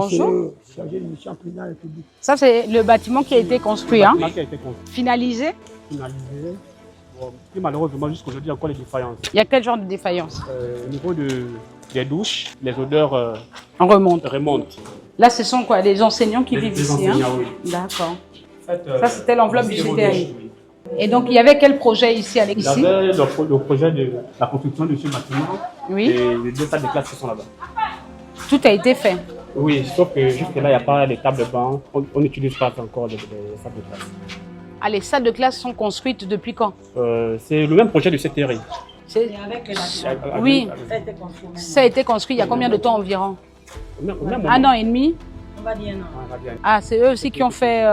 Bonjour. Chargé de mission en président de la République. Ça, c'est le bâtiment qui a été construit. Le bâtiment qui a été construit. Finalisé. Finalisé. Bon, et malheureusement, jusqu'à aujourd'hui, il y a encore des défaillances. Il y a quel genre de défaillance? Au niveau des douches, les odeurs On remonte. remontent. Là, ce sont quoi? Les enseignants qui vivent ici, enseignants, hein? oui. D'accord. En fait, Ça, c'était l'enveloppe du c'est des CTRI. douches, oui. Et donc, il y avait quel projet ici, Il y ici? avait le projet de la construction de ce bâtiment Oui. et les 2 salles de classe qui sont là-bas. Tout a été fait. Oui, sauf que jusque-là, il n'y a pas de table de banc. On n'utilise pas encore les salles de classe. Ah, les salles de classe sont construites depuis quand? C'est le même projet du CTRI. C'est- Avec Oui. ça a été construit. Ça a été construit il y a combien de temps environ? Au même moment. 1 an et demi? On va dire non. On va dire. Ah, c'est eux aussi qui ont fait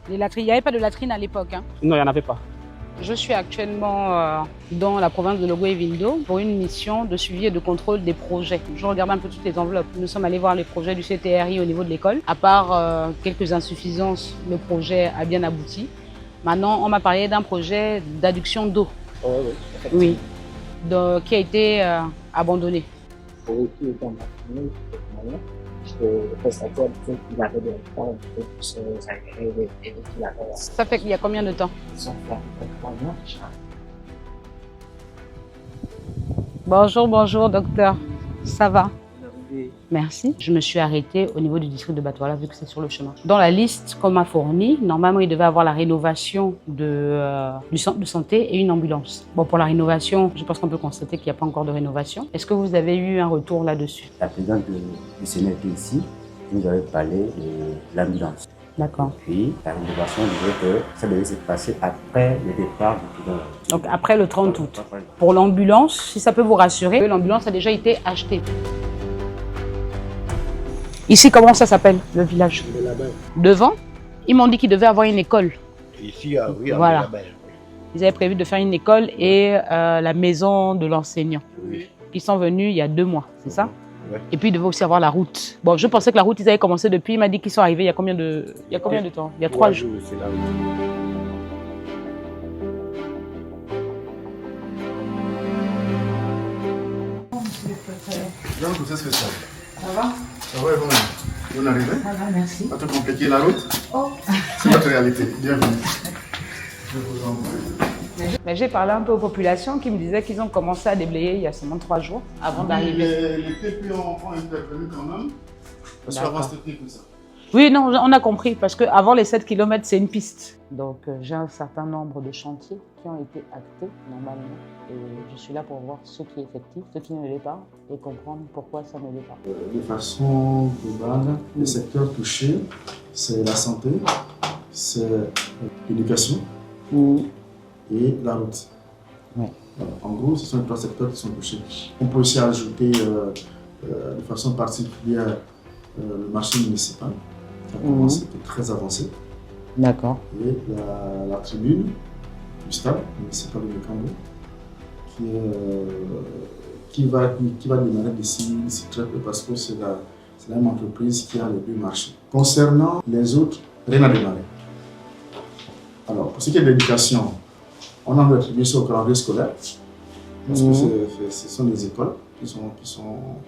les latrines. Il n'y avait pas de latrine à l'époque, hein? Non, il n'y en avait pas. Je suis actuellement dans la province de Logo et Vindo pour une mission de suivi et de contrôle des projets. Je regarde un peu toutes les enveloppes. Nous sommes allés voir les projets du CTRI au niveau de l'école. À part quelques insuffisances, le projet a bien abouti. Maintenant, on m'a parlé d'un projet d'adduction d'eau. Oui. Qui a été abandonné. Ça fait qu'il y a combien de temps? Bonjour, bonjour, docteur. Ça va? Merci. Je me suis arrêtée au niveau du district de Batoila vu que c'est sur le chemin. Dans la liste qu'on m'a fournie, normalement, il devait avoir la rénovation du centre de santé et une ambulance. Bon, pour la rénovation, je pense qu'on peut constater qu'il n'y a pas encore de rénovation. Est-ce que vous avez eu un retour là-dessus? La présidente du Sénat était ici, nous avait parlé de l'ambulance. D'accord. Puis la rénovation disait que ça devait se passer après le départ du président. Donc après le 30 août. Pour l'ambulance, si ça peut vous rassurer, l'ambulance a déjà été achetée. Ici, comment ça s'appelle, le village? Devant, ils m'ont dit qu'ils devaient avoir une école. Ici, oui, Voilà. là-bas. Ils avaient prévu de faire une école et la maison de l'enseignant. Oui. Ils sont venus il y a 2 mois, c'est ça? Ouais. Et puis, ils devaient aussi avoir la route. Bon, je pensais que la route, ils avaient commencé depuis. Il m'a dit qu'ils sont arrivés il y a combien de temps? Il y a 3 jours. C'est là. Donc, c'est ce que ça. Ça va? Ça va et vous-même? Vous arrivez? Ça va, merci. Pas te compliquer la route? Oh. C'est notre réalité. Bienvenue. Je vous en prie. Mais j'ai parlé un peu aux populations qui me disaient qu'ils ont commencé à déblayer il y a seulement 3 jours avant d'arriver. Les TP ont intervenu quand même. Parce D'accord. qu'avant, c'était pire que ça. Oui, non, on a compris, parce qu'avant les 7 km, c'est une piste. Donc, j'ai un certain nombre de chantiers qui ont été actés normalement. Et je suis là pour voir ce qui est effectif, ce qui ne l'est pas, et comprendre pourquoi ça ne l'est pas. De façon globale, les secteurs touchés, c'est la santé, c'est l'éducation et la route. Ouais. Voilà. En gros, ce sont les 3 secteurs qui sont touchés. On peut aussi ajouter de façon particulière le marché municipal, qui a commencé, qui est très avancé, D'accord. et la tribune du stade municipal de Mekambo, qui va démarrer d'ici très peu parce que c'est la même entreprise qui a les 2 marchés. Concernant les autres, rien n'a démarré. Alors, pour ce qui est de l'éducation, on a attribué ça au calendrier scolaire, parce que ce sont des écoles qui sont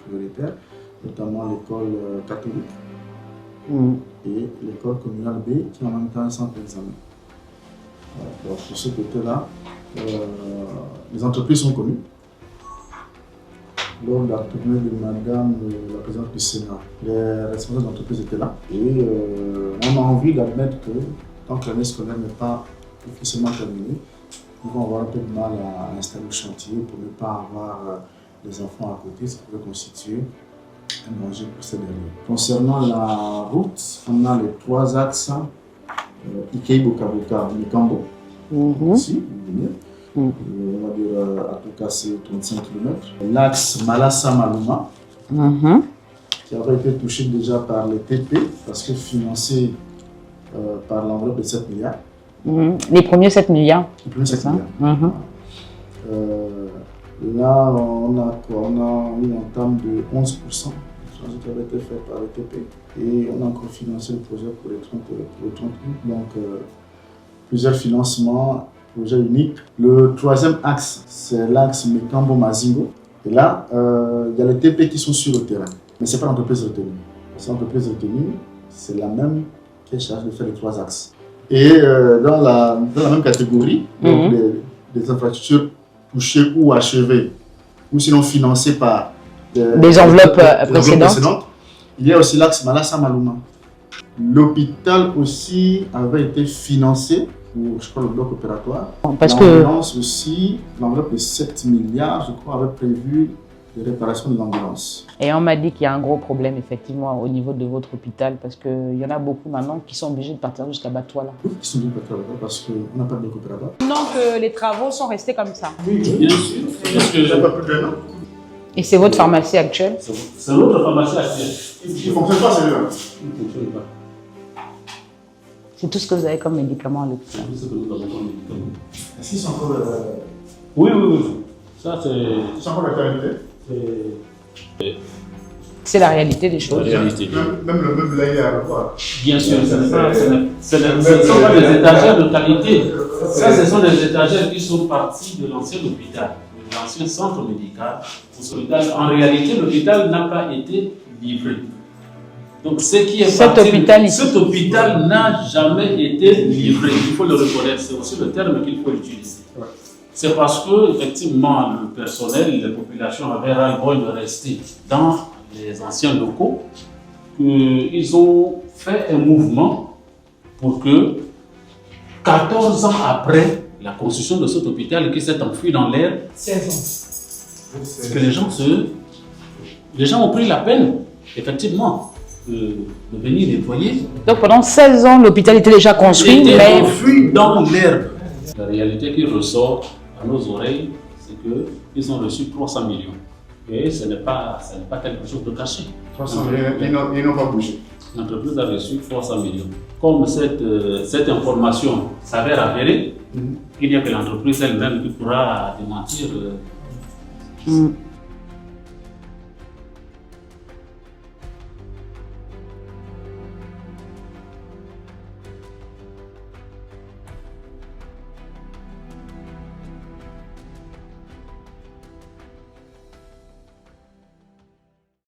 prioritaires, notamment l'école catholique et l'école communale B, qui en même temps un centre d'examen. Donc, pour ce côté-là, les entreprises sont connues. Lors de la tournée de Madame la présidente du Sénat, les responsables d'entreprise étaient là. Et on a envie d'admettre que tant que l'année scolaire n'est pas officiellement terminée, ils vont avoir un peu de mal à installer le chantier pour ne pas avoir des enfants à côté, ce qui peut constituer un danger pour ces derniers. Concernant la route, on a les 3 axes Ikei-Bokaboka, Mekambo, ici, on va dire à tout casser 35 km. L'axe Malassa-Maluma, qui avait été touché déjà par les TP, parce que financé par l'enveloppe de 7 milliards. Les premiers 7 milliards. Les premiers 7 ça milliards. Là, on a une entame de 11%, qui avait été fait par les TP. Et on a encore financé le projet pour les 30 août. Donc, plusieurs financements, projet unique. Le 3e axe, c'est l'axe Mekambo-Mazingo. Et là, il y a les TP qui sont sur le terrain, mais ce n'est pas l'entreprise retenue. cette entreprise retenue, c'est la même qui est chargée de faire les 3 axes. Et dans la même catégorie, donc des infrastructures touchées ou achevées, ou sinon financées par des enveloppes précédentes, il y a aussi l'axe Malassa-Malouma. L'hôpital aussi avait été financé pour, je crois, le bloc opératoire. Parce l'ambulance aussi, l'enveloppe de 7 milliards, je crois, avait prévu des réparations de l'ambulance. Et on m'a dit qu'il y a un gros problème effectivement au niveau de votre hôpital parce qu'il y en a beaucoup maintenant qui sont obligés de partir jusqu'à Batoila. Oui, qui sont obligés de partir là-bas parce qu'on n'a pas de bloc opératoire. Donc les travaux sont restés comme ça. Oui, Bien sûr. Parce que ça n'a pas plus d'un an. Et c'est votre pharmacie actuelle? c'est notre pharmacie actuelle. Il ne fonctionne pas, celui-là. Il ne fonctionne pas. C'est tout ce que vous avez comme médicament à l'hôpital. C'est tout ce que nous avons comme médicament. Est-ce qu'ils sont encore Oui. Ça, c'est. ils sont encore d'actualité? C'est la réalité des choses. La réalité. Même le meuble là, il est à revoir. Bien sûr, ce ne sont pas des étagères de qualité. Ça, ce sont des étagères qui sont parties de l'ancien hôpital, de l'ancien centre médical. En réalité, l'hôpital n'a pas été livré. Donc, ce qui est Cet hôpital n'a jamais été livré. Il faut le reconnaître. C'est aussi le terme qu'il faut utiliser. Ouais. C'est parce que, effectivement, le personnel, les populations avaient ras-le-bol de rester dans les anciens locaux qu'ils ont fait un mouvement pour que 14 ans après la construction de cet hôpital qui s'est enfui dans l'air, 16 ans, que les gens ont pris la peine, effectivement, de venir nettoyer. Donc pendant 16 ans, l'hôpital était déjà construit, Il était mais enfui dans l'herbe. La réalité qui ressort à nos oreilles, c'est qu'ils ont reçu 300 millions. Et ce n'est pas quelque chose de caché. 300 millions, ils n'ont pas bougé. L'entreprise a reçu 300 millions. Comme cette information s'avère avérée, il n'y a que l'entreprise elle-même qui pourra démentir.